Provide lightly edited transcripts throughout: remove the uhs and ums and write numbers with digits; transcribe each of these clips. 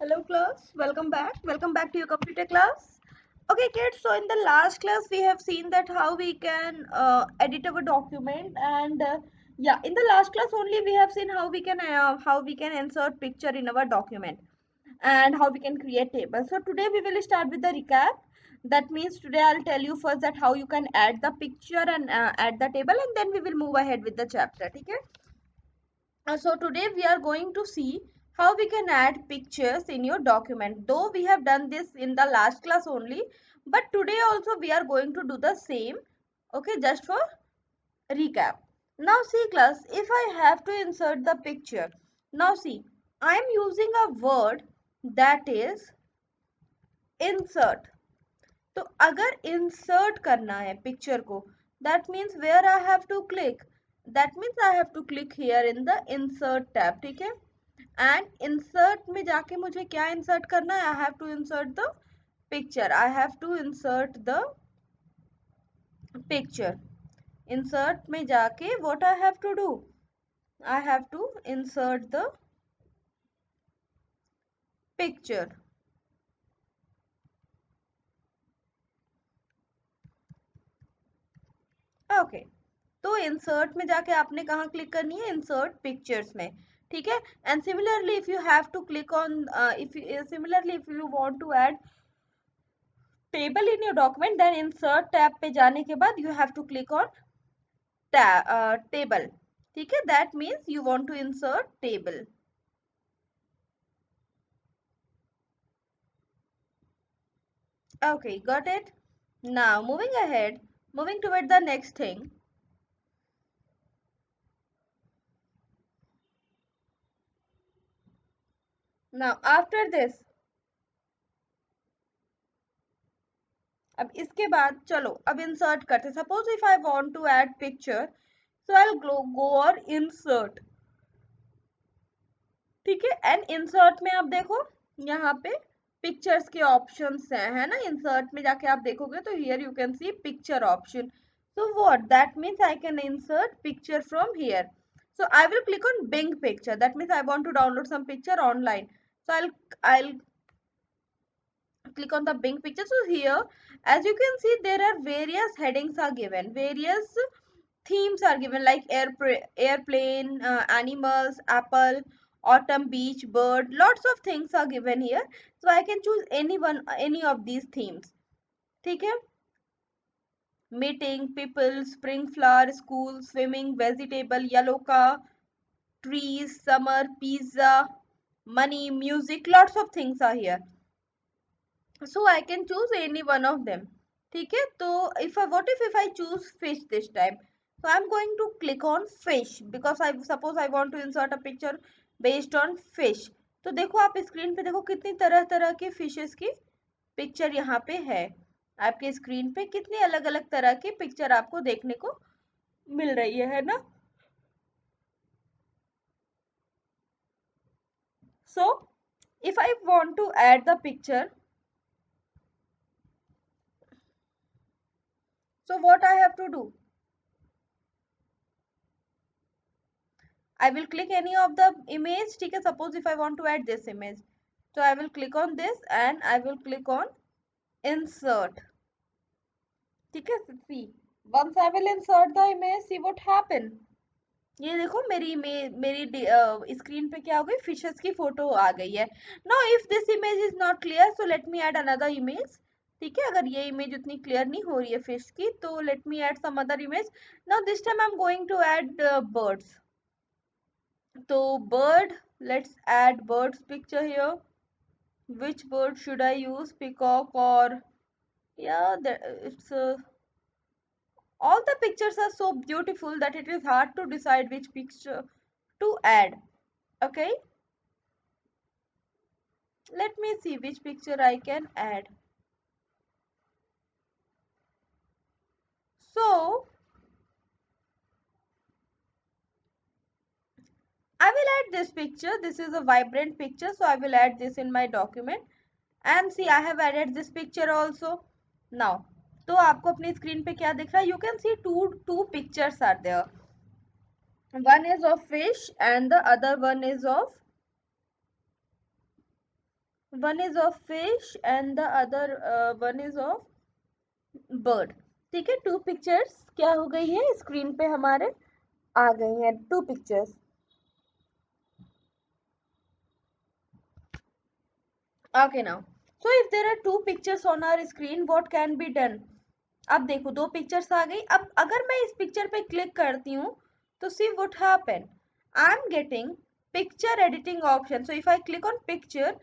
Hello class, welcome back. Welcome back to your computer class. Okay kids, so in the last class we have seen that how we can edit our document and yeah, in the last class only we have seen how we can insert picture in our document and how we can create table. So today we will start with the recap. That means today I'll tell you first that how you can add the picture and add the table, and then we will move ahead with the chapter. Okay? So today we are going to see how we can add pictures in your document. Though we have done this in the last class only, but today also we are going to do the same. Okay, just for recap. Now see class, if I have to insert the picture. Now see, I am using a word that is insert. तो अगर insert करना है picture को, that means where I have to click. That means I have to click here in the insert tab. ठीक है? And insert में जाके मुझे क्या insert करना है? I have to insert the picture. I have to insert the picture. Insert में जाके what I have to do? I have to insert the picture. Okay. तो इंसर्ट में जाके आपने कहाँ क्लिक करनी है? इंसर्ट पिक्चर्स में. ठीक है? And similarly if you have to click on if you want to add table in your document, then insert tab पे जाने के बाद you have to click on table. ठीक है? That means you want to insert table. Okay, got it. Now moving toward the next thing. Now after this, अब इसके बाद चलो अब इंसर्ट करते. Suppose if I want to add picture, so I will go और insert. ठीक है? And insert में आप देखो यहाँ पे पिक्चर्स के ऑप्शंस हैं, है ना? इंसर्ट में जाके आप देखोगे तो here you can see picture option. So what that means I can insert picture from here. So I will click on Bing picture. That means I want to download some picture online. So I'll click on the Bing picture. So here, as you can see, there are various headings are given, various themes are given like airplane, animals, apple, autumn, beach, bird. Lots of things are given here. So I can choose any of these themes. ठीक है? Meeting, people, spring flower, school, swimming, vegetable, yellow car, trees, summer, pizza, money, music. Lots of things are here. So I can choose any one of them. ठीक है? तो if I choose fish this time? So I'm going to click on fish because I suppose I want to insert a picture based on fish. तो देखो आप screen पे देखो कितनी तरह तरह के फिशेस की पिक्चर यहाँ पे है. आपके स्क्रीन पे कितनी अलग अलग तरह की पिक्चर आपको देखने को मिल रही है ना? So if I want to add the picture, so what I have to do? I will click any of the image. ठीक है? Suppose if I want to add this image, so I will click on this and I will click on insert. ठीक है? See, once I will insert the image, see what happen. ये देखो मेरी screen पे क्या हो गई? Fishes की फोटो आ गई है. Now if this image is not clear, so let me add another image. ठीक है? अगर ये इमेज उतनी क्लियर नहीं हो रही है फिश की, तो let me add some other image. Now this time I am going to add birds. So bird, let's add bird's picture here. Which bird should I use? Peacock or yeah, it's all the pictures are so beautiful that it is hard to decide which picture to add. Okay, let me see which picture I can add. So I will add this picture. This is a vibrant picture, so I will add this in my document. And see, I have added this picture also. Now, तो आपको अपनी screen पे क्या दिख रहा है? You can see two pictures are there. One is of fish and the other one is of one is of fish and the other one is of bird. ठीक है, टू पिक्चर्स क्या हो गई है स्क्रीन पे हमारे आ गई हैं, two pictures. Okay now, so if there are two pictures on our screen what can be done. अब देखो दो पिक्चर्स आ गई। अब अगर मैं इस पिक्चर पे क्लिक करती हूँ तो see what happen, I am getting picture editing option. So if I click on picture,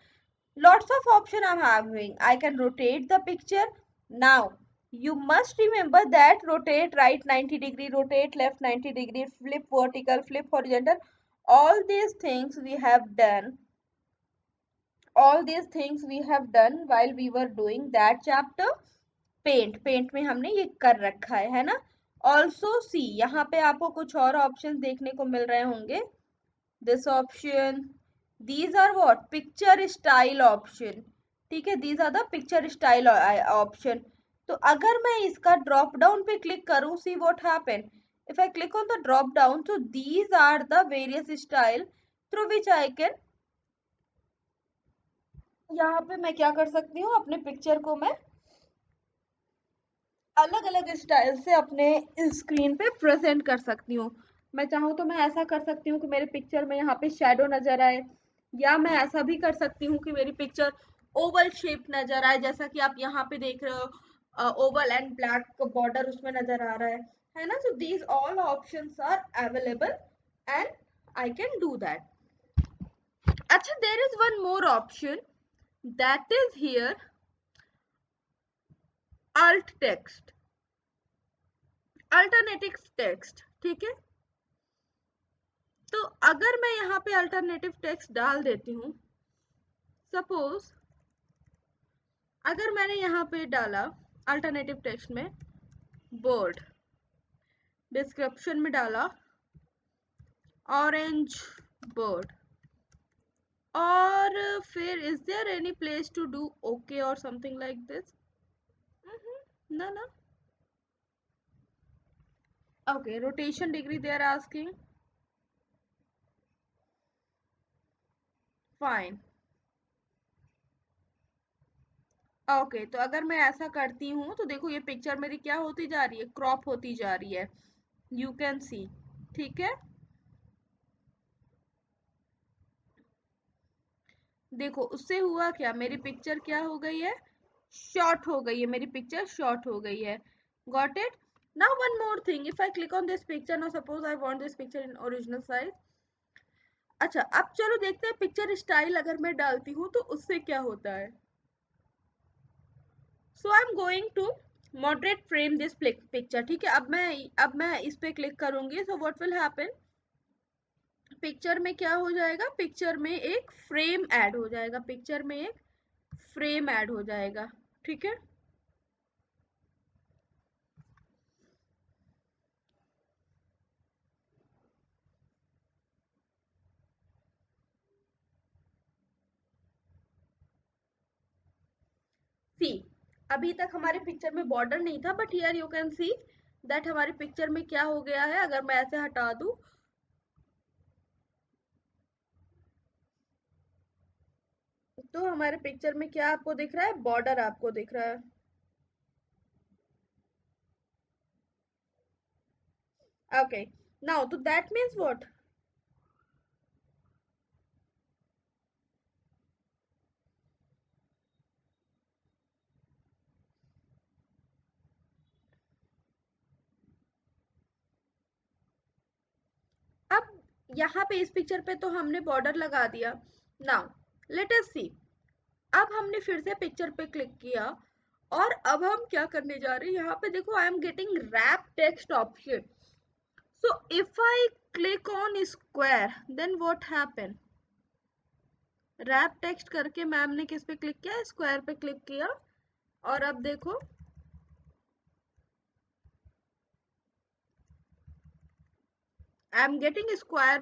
lots of option I'm having. I can rotate the picture. Now you must remember that rotate right 90 degree, rotate left 90 degree, flip vertical, flip horizontal. All these things we have done, all these things we have done while we were doing that chapter Paint में हमने ये कर रखा है ना। Also see, यहाँ पे आपको कुछ और ऑप्शन देखने को मिल रहे होंगे। This option, these are what picture style option। ठीक है, these are the picture style option। तो अगर मैं इसका ड्रॉप डाउन पे क्लिक करूं, see what happen, if I click on the drop down, so these are the various style through which I can, यहाँ पे मैं क्या कर सकती हूँ, अपने पिक्चर को मैं अलग अलग स्टाइल से अपने स्क्रीन पे प्रेजेंट कर सकती हूँ। मैं चाहूँ तो मैं ऐसा कर सकती हूँ कि मेरे पिक्चर में यहाँ पे शेडो नजर आए, या मैं ऐसा भी कर सकती हूँ कि मेरी पिक्चर ओवल शेप नजर आए, जैसा कि आप यहाँ पे देख रहे हो, ओवल एंड ब्लैक बॉर्डर उसमें नजर आ रहा है ना। So these all options are available and I can do that. अच्छा, there is one more option that is here, alt text, alternative text. ठीक है, तो अगर मैं यहाँ पे अल्टरनेटिव टेक्स्ट डाल देती हूँ, सपोज अगर मैंने यहाँ पे डाला अल्टरनेटिव टेक्स्ट में बर्ड, डिस्क्रिप्शन में डाला ऑरेंज बर्ड, और फिर is there any place to do okay और समथिंग लाइक दिस, ना ना। Okay, rotation degree they are asking, fine. Okay, तो अगर मैं ऐसा करती हूँ तो देखो ये पिक्चर मेरी क्या होती जा रही है, क्रॉप होती जा रही है, यू कैन सी। ठीक है, देखो उससे हुआ क्या, मेरी पिक्चर क्या हो गई है, शॉर्ट हो गई है, मेरी पिक्चर शॉर्ट हो गई है। Got it. Now one more thing, if I click on this picture, now suppose I want this picture in original size. अच्छा, अब चलो देखते हैं पिक्चर स्टाइल अगर मैं डालती हूँ तो उससे क्या होता है। So I am going to moderate frame this picture. ठीक है, अब मैं इस पे क्लिक करूंगी, so what will happen, picture में क्या हो जाएगा, पिक्चर में एक फ्रेम ऐड हो जाएगा, पिक्चर में एक फ्रेम ऐड हो जाएगा। ठीक है, सी, अभी तक हमारे पिक्चर में बॉर्डर नहीं था, but here you can see that हमारे पिक्चर में क्या हो गया है। अगर मैं ऐसे हटा दूं तो हमारे पिक्चर में क्या आपको दिख रहा है, बॉर्डर आपको दिख रहा है। ओके, नाउ तो दैट मीन्स व्हाट, अब यहाँ पे इस पिक्चर पे तो हमने बॉर्डर लगा दिया। नाउ लेट अस सी, अब हमने फिर से पिक्चर पे क्लिक किया और अब हम क्या करने जा रहे हैं, यहाँ पे देखो I am getting wrap text option. So if I click on square then what happen, wrap text करके मैम ने किस पे क्लिक किया, स्क्वायर पे क्लिक किया, और अब देखो I am getting square,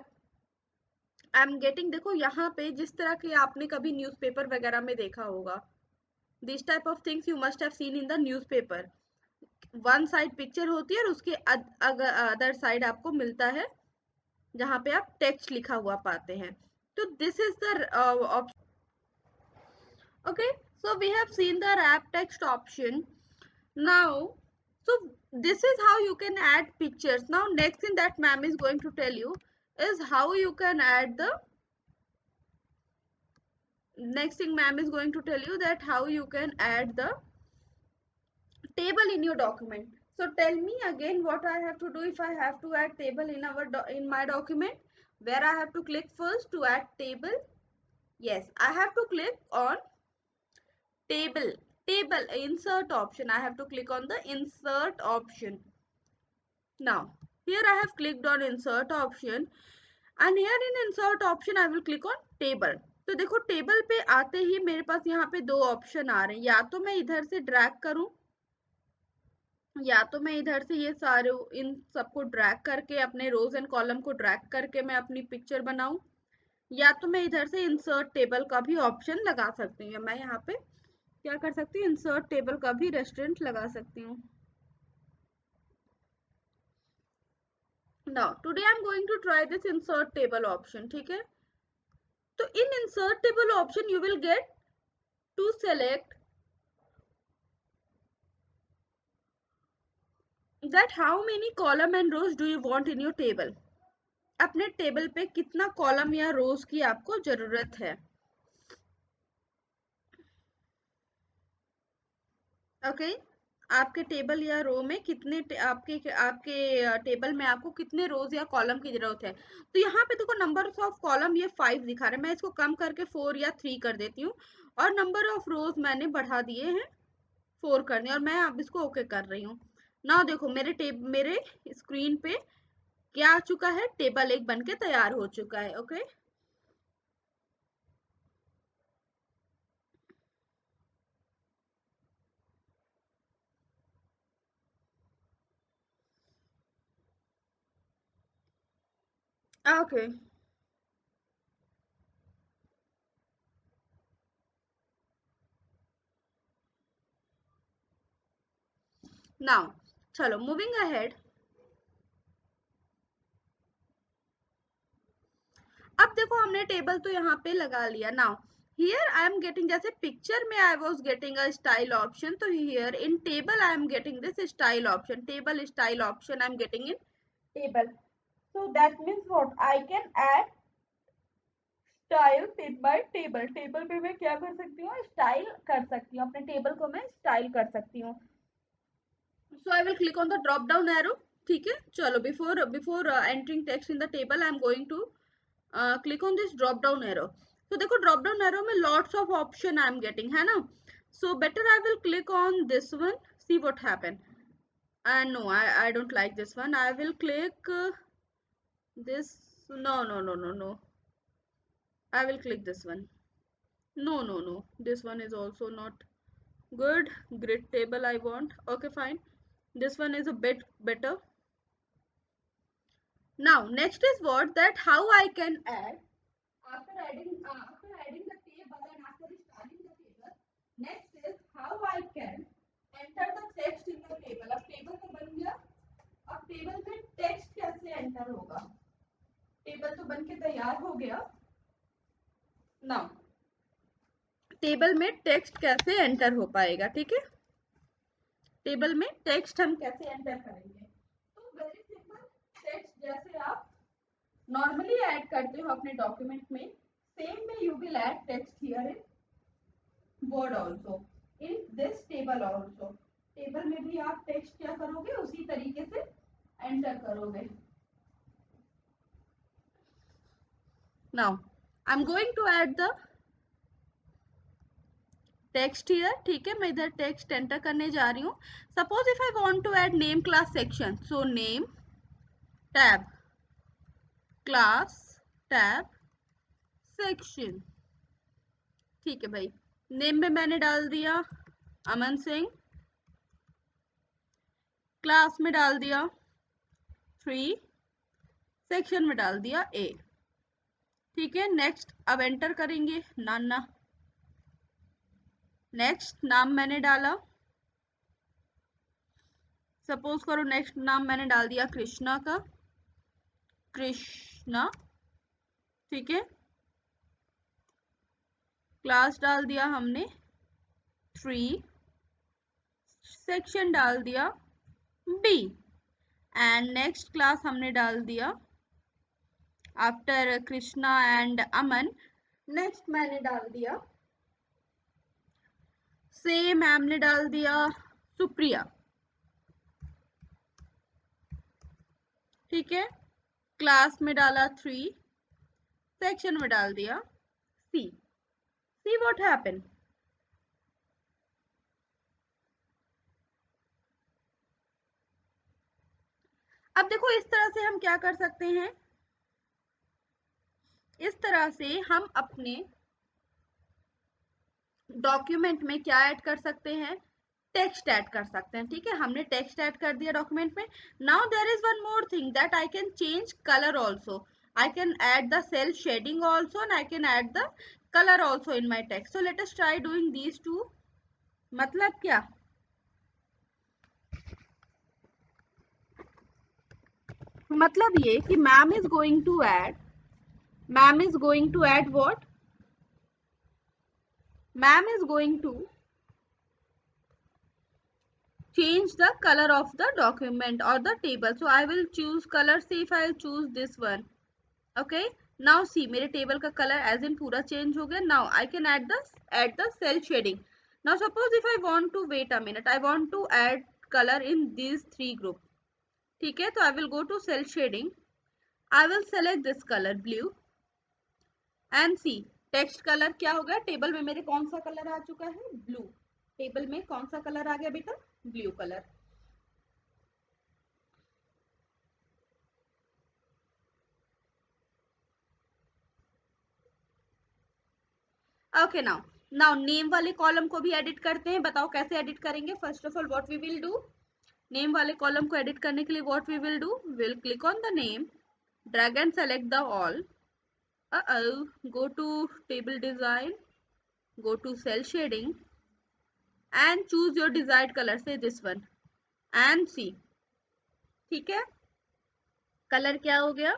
I am getting, देखो यहाँ पे जिस तरह के आपने कभी न्यूज़पेपर वगैरह में देखा होगा, this type of things you must have seen in the newspaper, one side picture होती है और उसके अदर साइड आपको मिलता है जहाँ पे आप टेक्स्ट लिखा हुआ पाते हैं। तो this is the option, Okay, so we have seen the wrap text option. Now, so this is how you can add pictures. Now next thing that ma'am is going to tell you is how you can add the next thing ma'am is going to tell you that how you can add the table in your document. So tell me again what I have to do if I have to add table in in my document. Where I have to click first to add table? Yes, I have to click on table. Table insert option. I have to click on the insert option. Now here I have clicked on insert option, and here in insert option I will click on table. तो देखो table पे आते ही मेरे पास यहाँ पे दो option आ रहे हैं, या तो मैं इधर से ड्रैग करूं, या तो मैं इधर से ये सारे इन सबको ड्रैग करके अपने रोज एंड कॉलम को ड्रैग करके मैं अपनी पिक्चर बनाऊं, या तो मैं इधर से इंसर्ट टेबल का भी ऑप्शन लगा सकती हूँ। मैं यहाँ पे क्या कर सकती हूँ, इंसर्ट टेबल का भी रेस्टोरेंट लगा सकती हूँ। Now today I am going to try this insert table option, ठीक है। तो in insert table option you will get to select that how many column and rows do you want in your table। अपने table पे कितना column या रोज की आपको जरूरत है। ओके आपके टेबल या रो में कितने आपके आपके टेबल में आपको कितने रोज या कॉलम की जरूरत है। तो यहाँ पे देखो नंबर ऑफ कॉलम ये 5 दिखा रहा है, मैं इसको कम करके 4 या 3 कर देती हूँ, और नंबर ऑफ रोज मैंने बढ़ा दिए हैं 4 करने, और मैं अब इसको ओके कर रही हूँ। ना देखो मेरे स्क्रीन पे क्या आ चुका है, टेबल एक बन के तैयार हो चुका है। ओके ओके नाउ चलो मूविंग अहेड। अब देखो हमने टेबल तो यहाँ पे लगा लिया। Now here I am getting, जैसे पिक्चर में I was getting a style option, तो here in table I am getting this style option, table style option I am getting in table. So that means what? I can add styles in my table। Table पे मैं क्या कर सकती हूँ, style कर सकती हूँ, अपने टेबल को मैं स्टाइल कर सकती हूँ। So I will click on the drop down arrow, ठीक है। चलो before entering text in the table I am going to click on this drop down arrow। तो देखो drop down arrow में lots of option I am getting, है ना। So better I will click on this one, see what happen। And no, I don't like this one। I will click this, no, I will click this one। No, this one is also not good। Grid table I want, okay fine, this one is a bit better। Now next is what, that how I can add, after adding the table and after starting the table, next is how I can enter the text in the table। अब table तो बन गया, अब table में text कैसे enter होगा। Table तो बन के तैयार हो गया। नाउ टेबल में टेक्स्ट कैसे एंटर हो पाएगा, ठीक है। टेबल में टेक्स्ट हम कैसे एंटर करेंगे, तो वेरी सिंपल। टेक्स्ट जैसे आप नॉर्मली ऐड करते हो अपने डॉक्यूमेंट में, same way you will add text here in word also, in this table also. Table में भी आप टेक्स्ट क्या करोगे, उसी तरीके से एंटर करोगे। Now I am going to add the text here, ठीक है। मैं इधर टेक्स्ट एंटर करने जा रही हूँ। Suppose if I want to add name class section, so name tab class tab section, ठीक है भाई। नेम में मैंने डाल दिया अमन सिंह, क्लास में डाल दिया 3, सेक्शन में डाल दिया ए, ठीक है। नेक्स्ट अब एंटर करेंगे नाना। नेक्स्ट नाम मैंने डाला, सपोज करो नेक्स्ट नाम मैंने डाल दिया कृष्णा का, कृष्णा, ठीक है। क्लास डाल दिया हमने 3, सेक्शन डाल दिया B, एंड नेक्स्ट क्लास हमने डाल दिया after Krishna and Aman, next मैंने डाल दिया सेम, मैम ने डाल दिया सुप्रिया। ठीक है, क्लास में डाला 3, सेक्शन में डाल दिया C। See what happened? अब देखो इस तरह से हम क्या कर सकते हैं, इस तरह से हम अपने डॉक्यूमेंट में क्या ऐड कर सकते हैं, टेक्स्ट ऐड कर सकते हैं। ठीक है, हमने टेक्स्ट ऐड कर दिया डॉक्यूमेंट में। Now there is one more thing that I can change colour also, I can add the cell shading also and I can add the colour also in my text. So let us try doing these two. मतलब क्या, मतलब ये कि ma'am is going to add, ma'am is going to add what, ma'am is going to change the color of the document or the table. So I will choose color, say if I choose this one. Okay, now see मेरे table का color as in पूरा change हो गया। Now I can add the cell shading. Now suppose if I want to, wait a minute, I want to add color in these 3 group। ठीक है, तो I will go to cell shading, I will select this color blue and see text color क्या हो गया, table में मेरे कौन सा कलर आ चुका है, ब्लू। टेबल में कौन सा कलर आ गया बेटा, blue colour. Okay, now name वाले कॉलम को भी एडिट करते हैं। बताओ कैसे एडिट करेंगे। First of all what we will do, name वाले कॉलम को एडिट करने के लिए what we will do, will click on the name, drag and select the all, go to table design, go to cell shading and choose your desired color, say this one and see। ठीक है, colour क्या हो गया,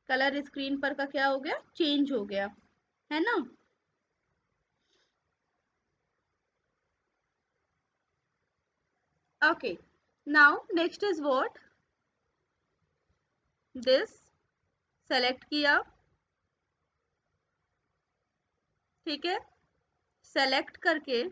colour screen पर का क्या हो गया, चेंज हो गया, है ना। Okay, now next is what, this select किया, ठीक है, सेलेक्ट करके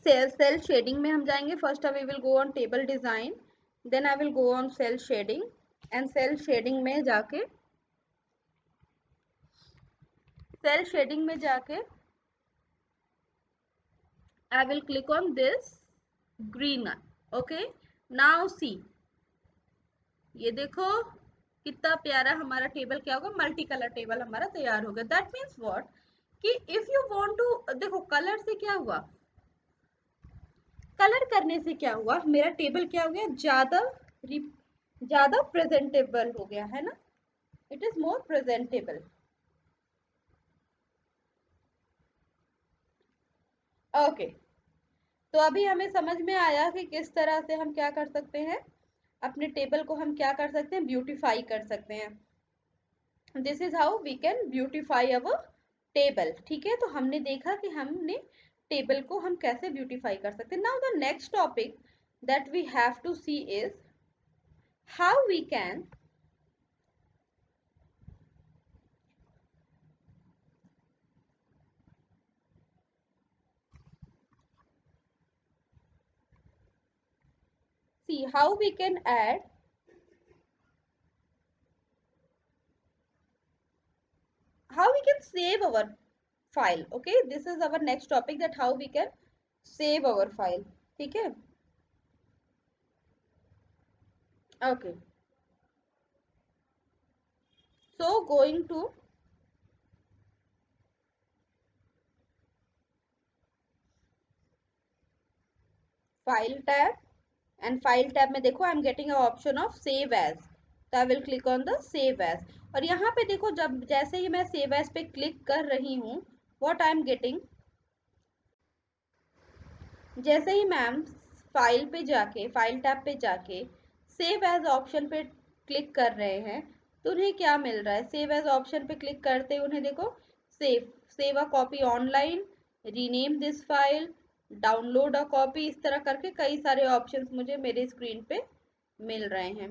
सेल शेडिंग में हम जाएंगे। First we will go on table design, then I will go on cell shading and cell shading में जाके, सेल शेडिंग में जाके I will click on this green one। Okay, now see, ये देखो कितना प्यारा हमारा टेबल क्या होगा, मल्टी कलर टेबल हमारा तैयार हो गया। दैट मीन्स व्हाट, कि इफ यू वांट टू, देखो कलर से क्या हुआ, कलर करने से क्या हुआ, मेरा टेबल क्या हो गया, ज्यादा प्रेजेंटेबल हो गया, है ना, it is more presentable. Okay, तो अभी हमें समझ में आया कि किस तरह से हम क्या कर सकते हैं, अपने टेबल को हम क्या कर सकते हैं, ब्यूटीफाई कर सकते हैं। This is how we can beautify our table. ठीक है, तो हमने देखा कि हमने टेबल को हम कैसे ब्यूटीफाई कर सकते हैं। Now the next topic that we have to see is how we can see how we can add, how we can save our file। okay, this is our next topic, that how we can save our file। ठीक है, okay, so going to file tab and file tab में देखो I am getting a option of save as, तो I will click on the save as. और यहाँ पे देखो जब जैसे ही मैं सेव एज पे क्लिक कर रही हूँ, व्हाट आई एम गेटिंग, जैसे ही मैम फाइल पे जाके, फाइल टैब पे जाके सेव एज ऑप्शन पे क्लिक कर रहे हैं, तो उन्हें क्या मिल रहा है? सेव एज ऑप्शन पे क्लिक करते ही उन्हें देखो, save a copy online, rename this file, download a copy, इस तरह करके कई सारे ऑप्शंस मुझे मेरे स्क्रीन पे मिल रहे हैं,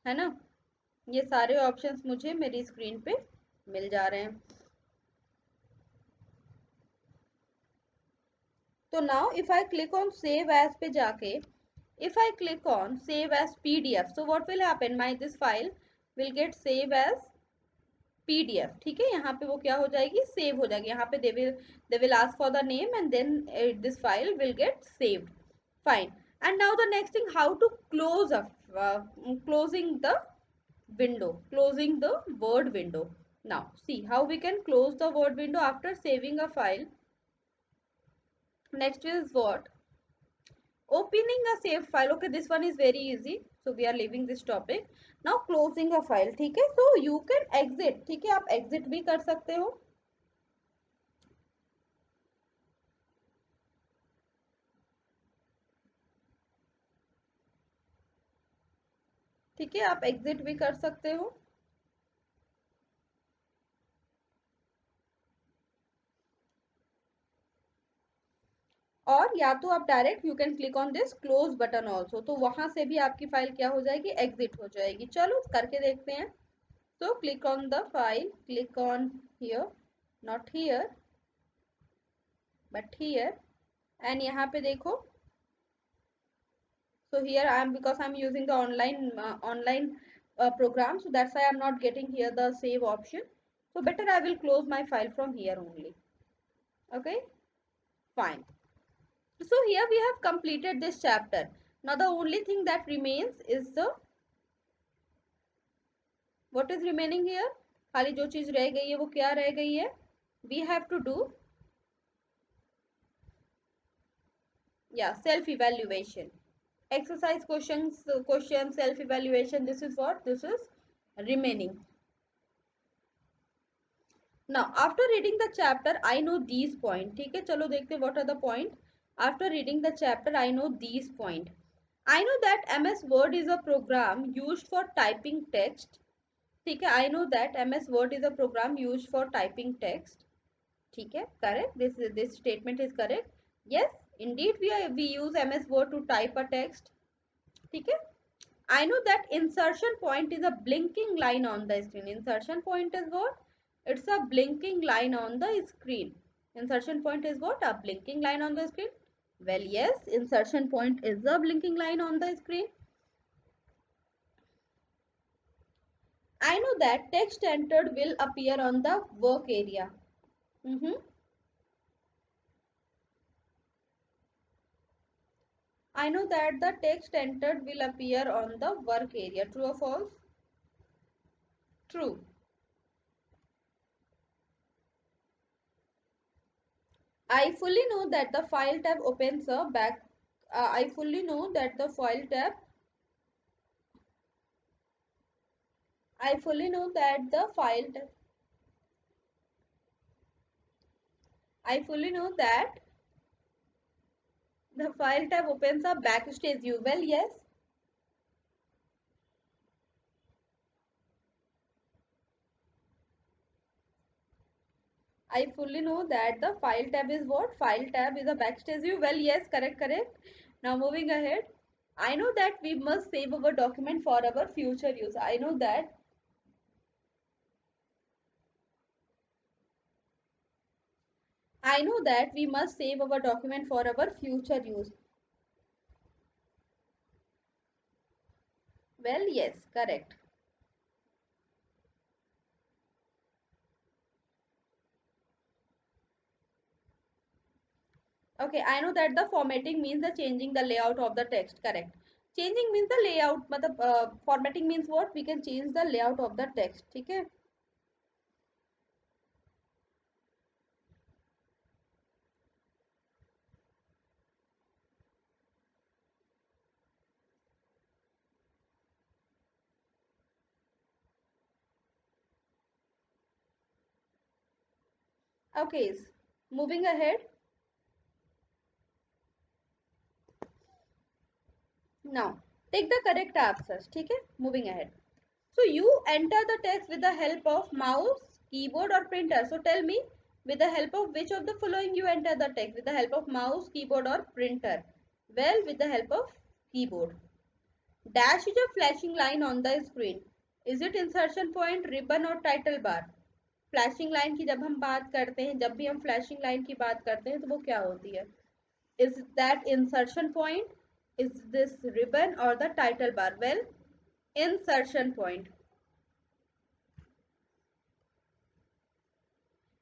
है ना? ये सारे ऑप्शंस मुझे मेरी स्क्रीन पे मिल जा रहे हैं। तो now if I click on save as पे जाके, if I click on save as PDF, so what will happen? My this file will get save as PDF, ठीक है? यहाँ पे वो क्या हो जाएगी? सेव हो जाएगी। यहाँ पे they will ask for the name and then this file will get saved. Fine. And now the next thing, how to close up, closing the window, closing the word window. Now see how we can close the word window after saving a file. Next is what? Opening a saved file. Okay, this one is very easy, so we are leaving this topic. Now closing a file, ठीक है? So you can exit, ठीक है? आप exit भी कर सकते हो, ठीक है? आप exit भी कर सकते हो, और या तो आप direct you can click on this close button also, तो वहां से भी आपकी फाइल क्या हो जाएगी? एग्जिट हो जाएगी। चलो करके देखते हैं। So click on the file, click on here, not here but here, and यहाँ पे देखो, so here I am, because I am using the online program, so that's why I am not getting here the save option. So better I will close my file from here only. Okay, fine. So here we have completed this chapter. Now the only thing that remains is the, what is remaining here? खाली जो चीज रह गई है वो क्या रह गई है? We have to do, yeah, self evaluation. Exercise questions, self evaluation, this is what? This is remaining. Now after reading the chapter I know these point, ठीक है? चलो देखते हैं what are the point. After reading the chapter I know these point. I know that MS Word is a program used for typing text, ठीक है? I know that MS Word is a program used for typing text, ठीक है? Correct, this statement is correct. Yes, indeed we use MS Word to type a text, ठीक है? I know that insertion point is a blinking line on the screen. Insertion point is what? It's a blinking line on the screen. Insertion point is what? A blinking line on the screen. Well, yes, insertion point is a blinking line on the screen. I know that text entered will appear on the work area. I know that the text entered will appear on the work area. True or false? True. I fully know that the file tab opens a back. I fully know that the file tab. I fully know that the file tab. I fully know that the file tab opens a backstage view. Well, yes. I fully know that the file tab is what? File tab is a backstage view. Well, yes, correct, correct. Now moving ahead. I know that we must save our document for our future use. I know that. I know that we must save our document for our future use. Well, yes, correct. Okay, I know that the formatting means the changing the layout of the text. Correct. Changing means the layout. मतलब formatting means what? We can change the layout of the text. ठीक है? Okay. Moving ahead. Now take the correct answers. ठीक है, moving ahead. So you enter the text with the help of mouse, keyboard or printer. So tell me, with the help of which of the following you enter the text? With the help of mouse, keyboard or printer? Well, with the help of keyboard. Dash is a flashing line on the screen. Is it insertion point, ribbon or title bar? Flashing line की जब हम बात करते हैं, जब भी हम flashing line की बात करते हैं तो वो क्या होती है? Is that insertion point? Is this ribbon or the title bar? Well, insertion point.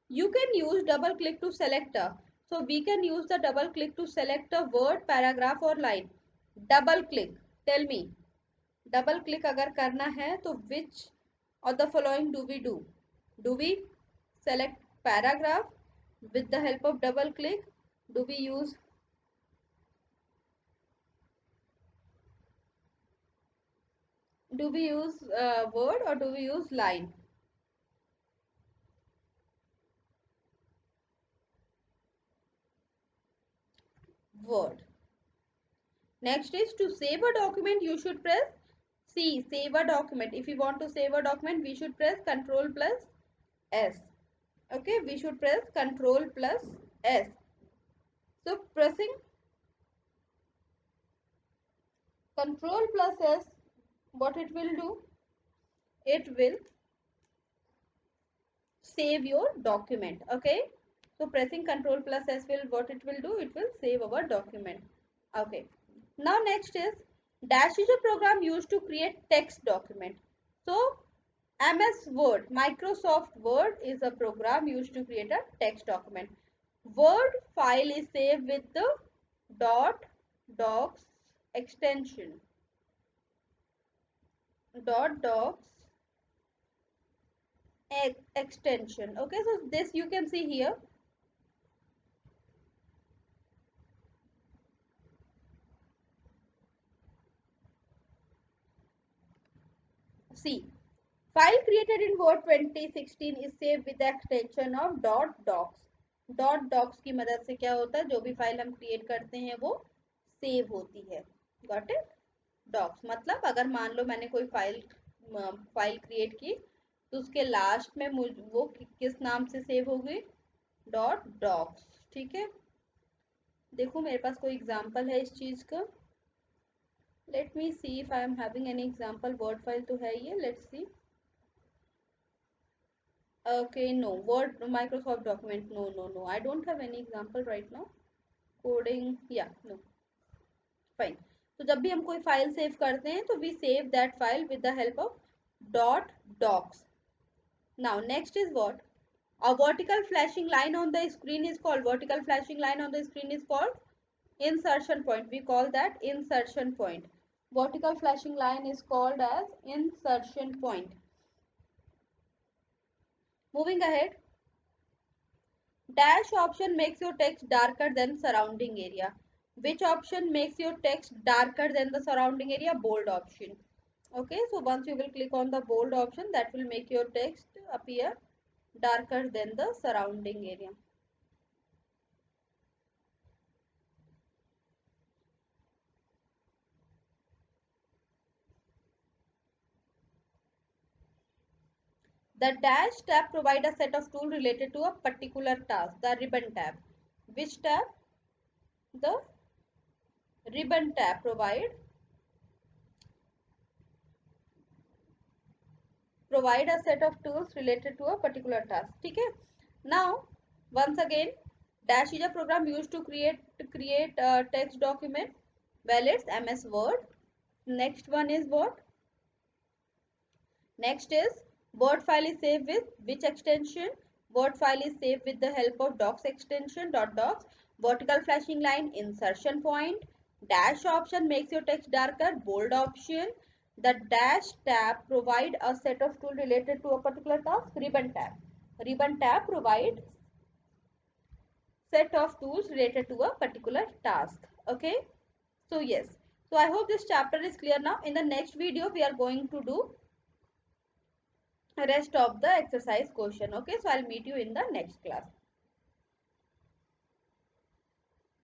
You can use double click to select a. So we can use the double click to select a word, paragraph or line. Double click. Tell me. Double click अगर करना है तो which of the following do we do? Do we select paragraph with the help of double click? Do we use word or do we use line? Word. Next is to save a document you should press C. Save a document. If you want to save a document we should press Ctrl plus S. Okay, we should press Ctrl plus S. So pressing Ctrl plus S, what it will do? It will save your document. Okay, so pressing Ctrl plus S will, what it will do? It will save our document. Okay, now next is Dash is a program used to create text document. So MS Word, Microsoft Word is a program used to create a text document. Word file is saved with the .docs extension. .docs extension. Okay, so this you can see here. See, file created in Word 2016 is saved with the extension of .docs. .docs की मदद से क्या होता है, जो भी file हम create करते हैं वो सेव होती है. Got it? डॉक्स मतलब अगर मान लो मैंने कोई फाइल क्रिएट की तो उसके लास्ट में वो किस नाम से सेव होगी? .docs. ठीक है, देखो मेरे पास कोई एग्जांपल है इस चीज का. Let me see if I am having any example. Word file तो है ये. Let's see. Okay, no. Word, Microsoft document. No. I don't have any example right now. Coding, yeah, no. Fine. तो जब भी हम कोई फाइल सेव करते हैं तो we save that file with the help of .docs. Now next is what? A vertical flashing line on the screen is called. Vertical flashing line on the screen is called insertion point. We call that insertion point. Vertical flashing line is called as insertion point. Moving ahead. Dash option makes your text darker than surrounding area. Which option makes your text darker than the surrounding area? Bold option. Okay, so once you will click on the bold option, that will make your text appear darker than the surrounding area. The dash tab provides a set of tools related to a particular task. The ribbon tab. Which tab? The ribbon tab provide a set of tools related to a particular task. ठीक है. Now once again, Dash is a program used to create a text document. Well, it's MS Word. Next one is what? Next is Word file is saved with which extension? Word file is saved with the help of docs extension. .docs. Vertical flashing line, insertion point. Dash option makes your text darker. Bold option. The dash tab provide a set of tools related to a particular task. Ribbon tab. Ribbon tab provide set of tools related to a particular task. Okay, so yes, so I hope this chapter is clear now. In the next video we are going to do rest of the exercise question. Okay, so I'll meet you in the next class.